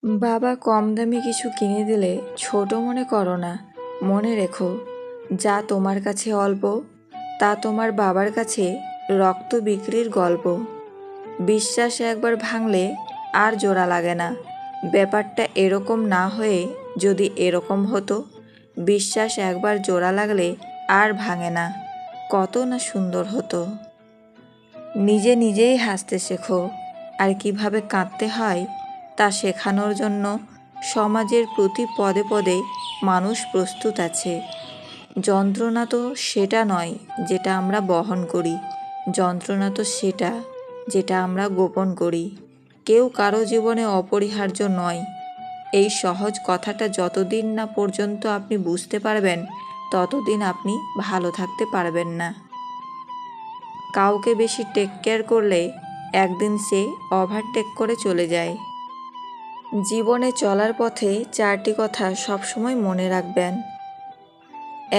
বাবা কম দামি কিছু কিনে দিলে ছোট মনে করো না। মনে রেখো, যা তোমার কাছে অল্প তা তোমার বাবার কাছে রক্ত বিক্রির গল্প। বিশ্বাস একবার ভাঙলে আর জোড়া লাগে না। ব্যাপারটা এরকম না হয়ে যদি এরকম হতো, বিশ্বাস একবার জোড়া লাগলে আর ভাঙে না, কত না সুন্দর হতো। নিজে নিজেই হাসতে শেখো, আর কিভাবে কাঁদতে হয় তা শেখানোর জন্য সমাজের প্রতি পদে পদে মানুষ প্রস্তুত আছে। যন্ত্রণা তো সেটা নয় যেটা আমরা বহন করি, যন্ত্রণা তো সেটা যেটা আমরা গোপন করি। কেউ কারো জীবনে অপরিহার্য নয়, এই সহজ কথাটা যতদিন না পর্যন্ত আপনি বুঝতে পারবেন, ততদিন আপনি ভালো থাকতে পারবেন না। কাউকে বেশি টেক কেয়ার করলে একদিন সে ওভারটেক করে চলে যায়। জীবনে চলার পথে 4টি কথা সবসময় মনে রাখবেন।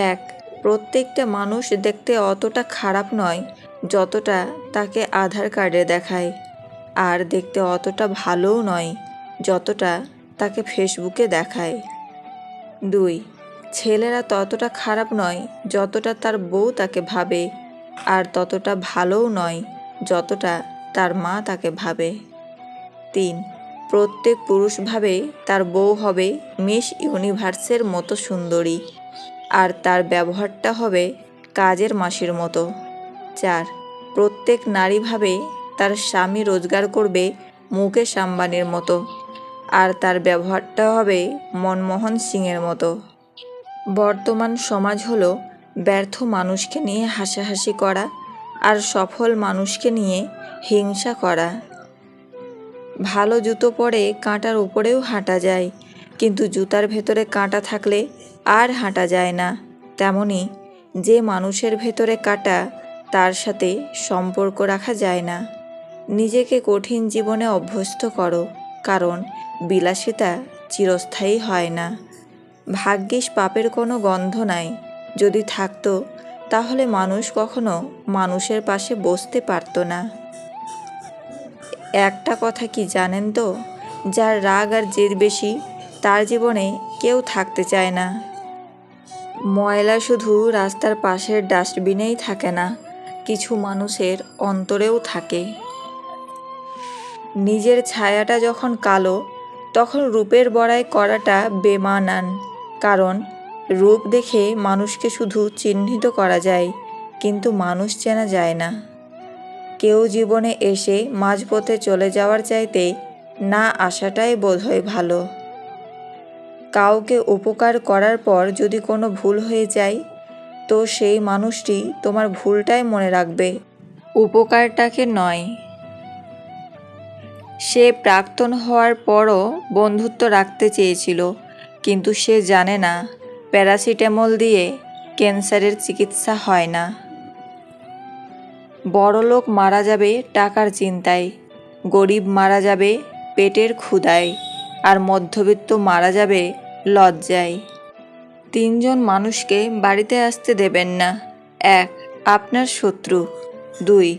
1. প্রত্যেকটা মানুষ দেখতে অতটা খারাপ নয় যতটা তাকে আধার কার্ডে দেখায়, আর দেখতে অতটা ভালোও নয় যতটা তাকে ফেসবুকে দেখায়। 2. ছেলেরা ততটা খারাপ নয় যতটা তার বউ তাকে ভাবে, আর ততটা ভালোও নয় যতটা তার মা তাকে ভাবে। 3. প্রত্যেক পুরুষ ভাবে তার বউ হবে মিস ইউনিভার্সের মতো সুন্দরী, আর তার ব্যবহারটা হবে কাজের মাসির মতো। 4. প্রত্যেক নারী ভাবে তার স্বামী রোজগার করবে মুকেশ আম্বানির মতো, আর তার ব্যবহারটা হবে মনমোহন সিংয়ের মতো। বর্তমান সমাজ হলো ব্যর্থ মানুষকে নিয়ে হাসাহাসি করা আর সফল মানুষকে নিয়ে হিংসা করা। ভালো জুতো পরে কাঁটার উপরেও হাঁটা যায়, কিন্তু জুতার ভেতরে কাঁটা থাকলে আর হাঁটা যায় না। তেমনি যে মানুষের ভেতরে কাঁটা, তার সাথে সম্পর্ক রাখা যায় না। নিজেকে কঠিন জীবনে অভ্যস্ত করো, কারণ বিলাসিতা চিরস্থায়ী হয় না। ভাগ্যিস পাপের কোনো গন্ধ নাই, যদি থাকতো তাহলে মানুষ কখনো মানুষের পাশে বসতে পারতো না। একটা কথা কি জানেন তো, যার রাগ আর জেদ বেশি তার জীবনে কেউ থাকতে চায় না। ময়লা শুধু রাস্তার পাশের ডাস্টবিনেই থাকে না, কিছু মানুষের অন্তরেও থাকে। নিজের ছায়াটা যখন কালো, তখন রূপের বড়াই করাটা বেমানান, কারণ রূপ দেখে মানুষকে শুধু চিহ্নিত করা যায়, কিন্তু মানুষ চেনা যায় না। কেউ জীবনে এসে মাঝপথে চলে যাওয়ার চাইতে না আসাটাই বোধহয় ভালো। কাউকে উপকার করার পর যদি কোনো ভুল হয়ে যায়, তো সেই মানুষটি তোমার ভুলটাই মনে রাখবে, উপকারটাকে নয়। সে প্রাক্তন হওয়ার পরও বন্ধুত্ব রাখতে চেয়েছিল, কিন্তু সে জানে না প্যারাসিটামল দিয়ে ক্যান্সারের চিকিৎসা হয় না। বড়লোক মারা যাবে টাকার চিন্তায়, গরিব মারা যাবে পেটের ক্ষুধায়, আর মধ্যবিত্ত মারা যাবে লজ্জায়। 3 জন মানুষকে বাড়িতে আসতে দেবেন না। 1. আপনার শত্রু। 2.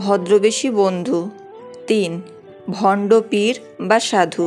ভদ্রবেশী বন্ধু। 3. ভণ্ড পীর বা সাধু।